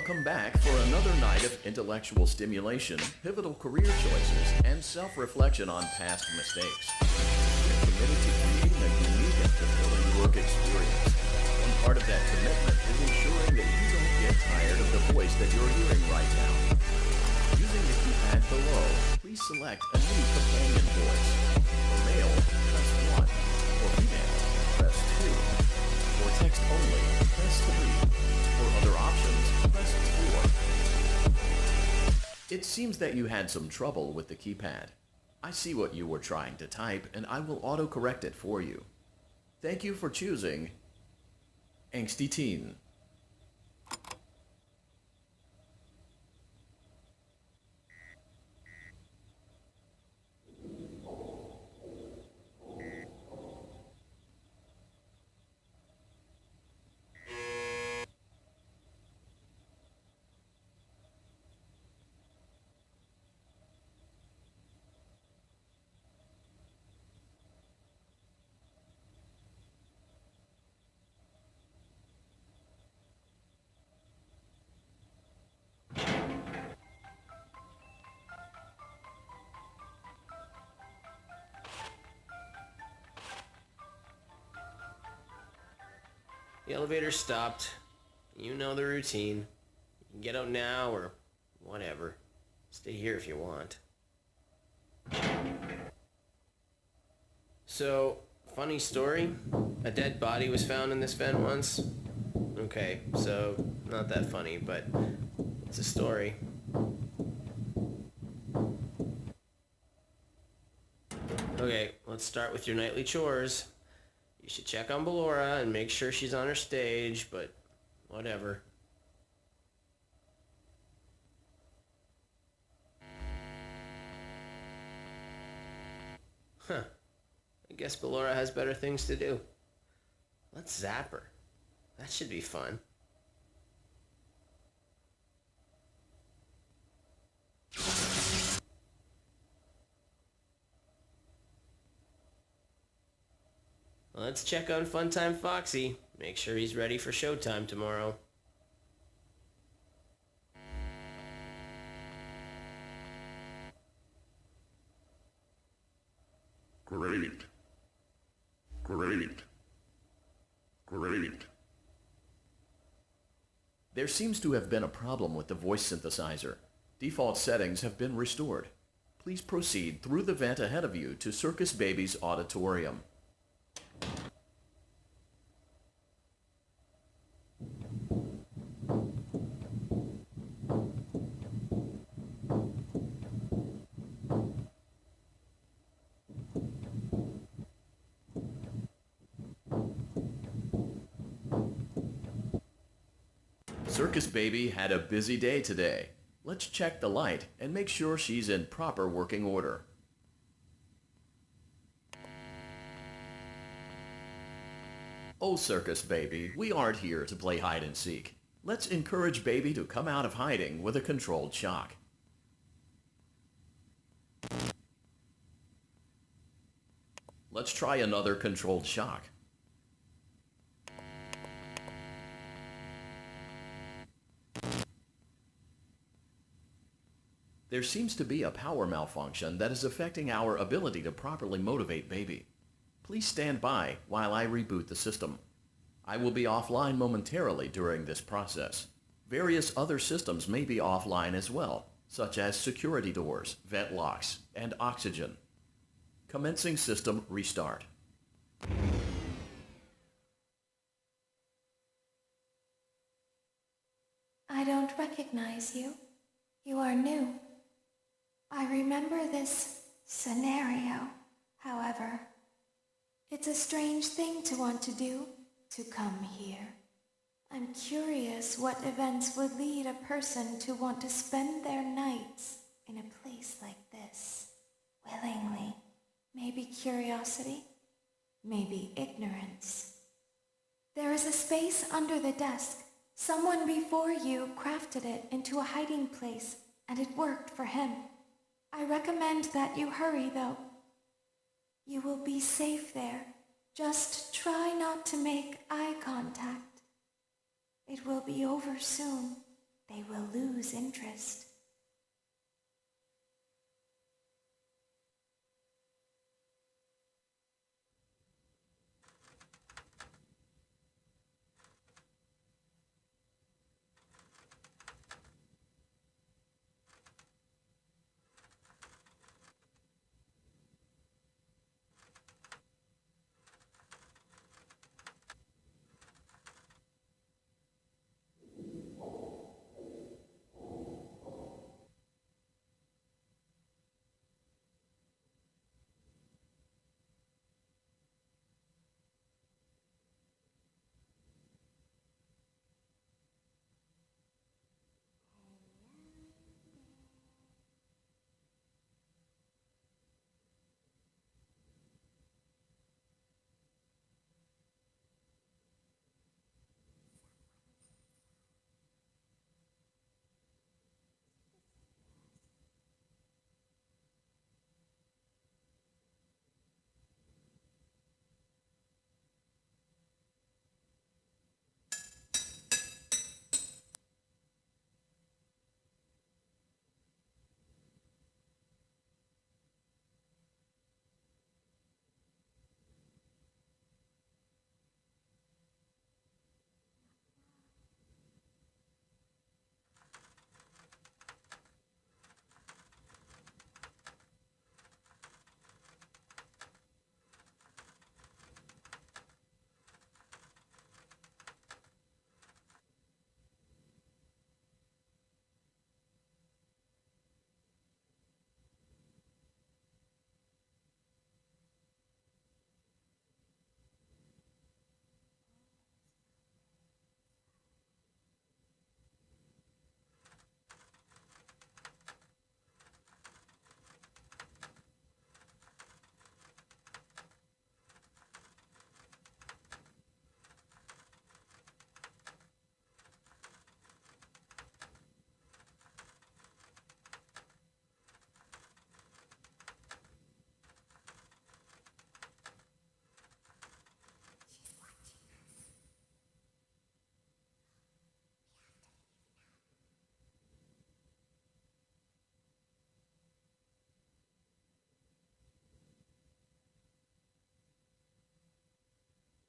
Welcome back for another night of intellectual stimulation, pivotal career choices, and self-reflection on past mistakes. We're committed to creating a unique and fulfilling work experience. One part of that commitment is ensuring that you don't get tired of the voice that you're hearing right now. Using the keypad below, please select a new companion voice. For male, press 1. For female, press 2. For text only, press 3. For other options, press 4. It seems that you had some trouble with the keypad. I see what you were trying to type, and I will auto-correct it for you. Thank you for choosing Angsty Teen. The elevator stopped. You know the routine. You can get out now or whatever. Stay here if you want. So, funny story. A dead body was found in this vent once. Okay, so not that funny, but it's a story. Okay, let's start with your nightly chores. You should check on Ballora and make sure she's on her stage, but whatever. Huh. I guess Ballora has better things to do. Let's zap her. That should be fun. Let's check on Funtime Foxy. Make sure he's ready for showtime tomorrow. Great. There seems to have been a problem with the voice synthesizer. Default settings have been restored. Please proceed through the vent ahead of you to Circus Baby's auditorium. Circus Baby had a busy day today. Let's check the light and make sure she's in proper working order. Oh, Circus Baby, we aren't here to play hide and seek. Let's encourage Baby to come out of hiding with a controlled shock. Let's try another controlled shock. There seems to be a power malfunction that is affecting our ability to properly motivate Baby. Please stand by while I reboot the system. I will be offline momentarily during this process. Various other systems may be offline as well, such as security doors, vent locks, and oxygen. Commencing system restart. I don't recognize you. You are new. I remember this scenario, however. It's a strange thing to want to do, to come here. I'm curious what events would lead a person to want to spend their nights in a place like this. Willingly. Maybe curiosity, maybe ignorance. There is a space under the desk. Someone before you crafted it into a hiding place, and it worked for him. I recommend that you hurry, though. You will be safe there. Just try not to make eye contact. It will be over soon. they will lose interest.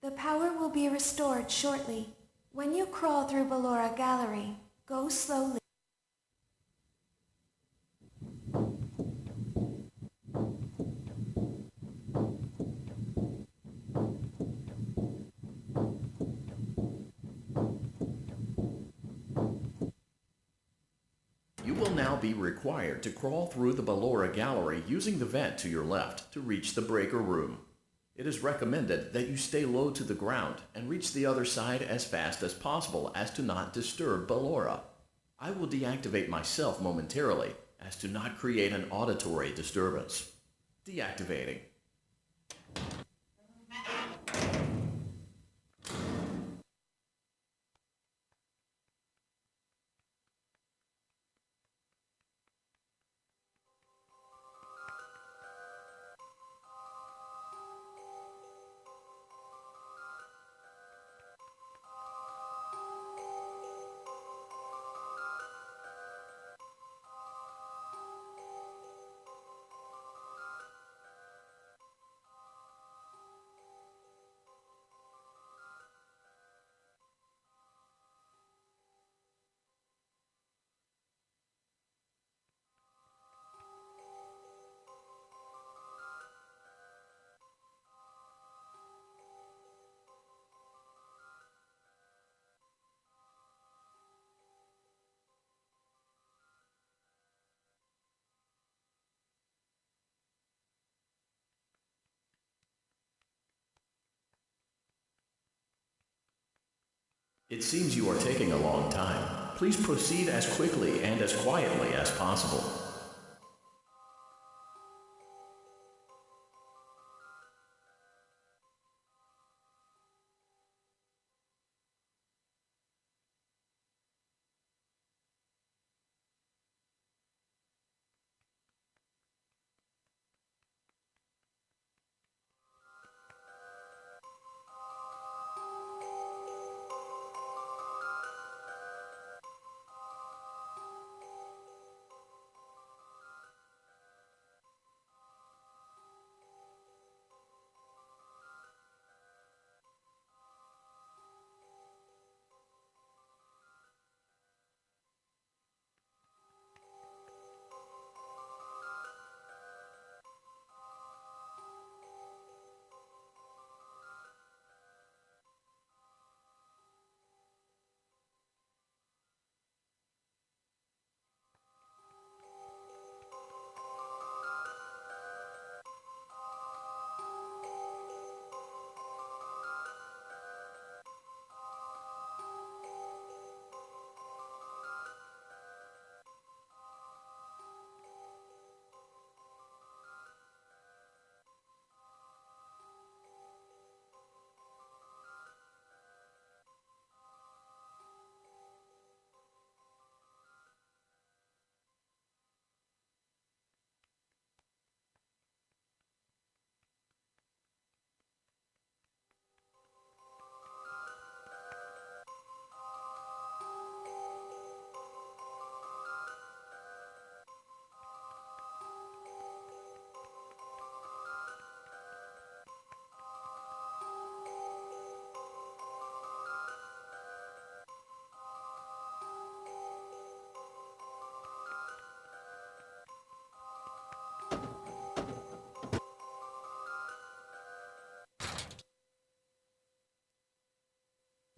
The power will be restored shortly. When you crawl through Ballora Gallery, go slowly. You will now be required to crawl through the Ballora Gallery using the vent to your left to reach the breaker room. It is recommended that you stay low to the ground and reach the other side as fast as possible as to not disturb Ballora. I will deactivate myself momentarily as to not create an auditory disturbance. Deactivating. It seems you are taking a long time. Please proceed as quickly and as quietly as possible.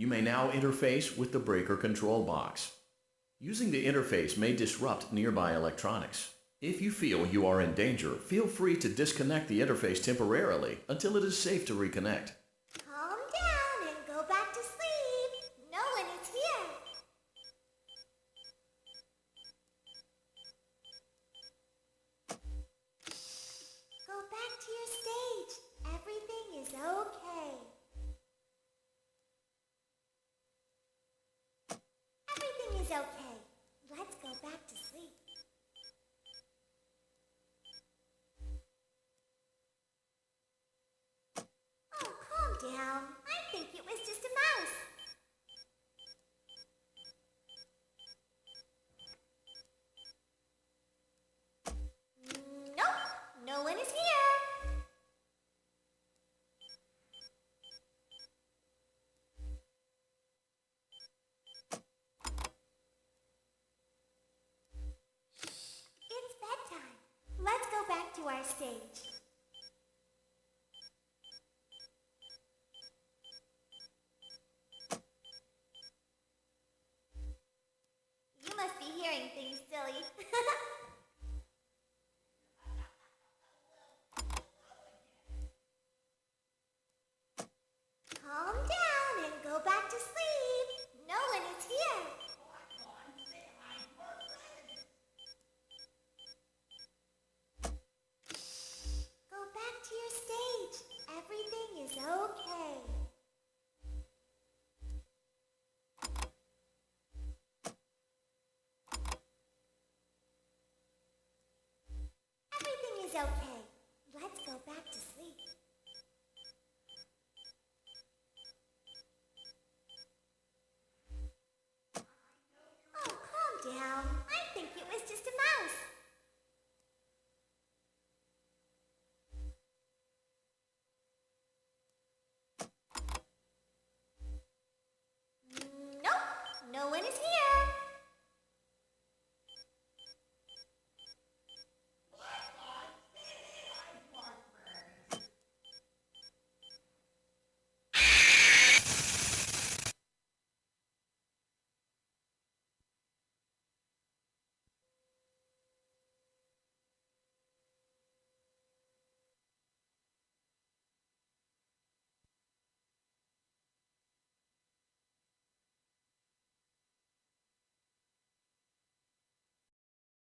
You may now interface with the breaker control box. Using the interface may disrupt nearby electronics. If you feel you are in danger, feel free to disconnect the interface temporarily until it is safe to reconnect. Calm down and go back to sleep. No one is here. Go back to your stage. Everything is okay. Everything is okay. Let's go back to sleep. Oh, calm down. I think it was just a mouse. Nope, no one is here. It's bedtime. Let's go back to our stage.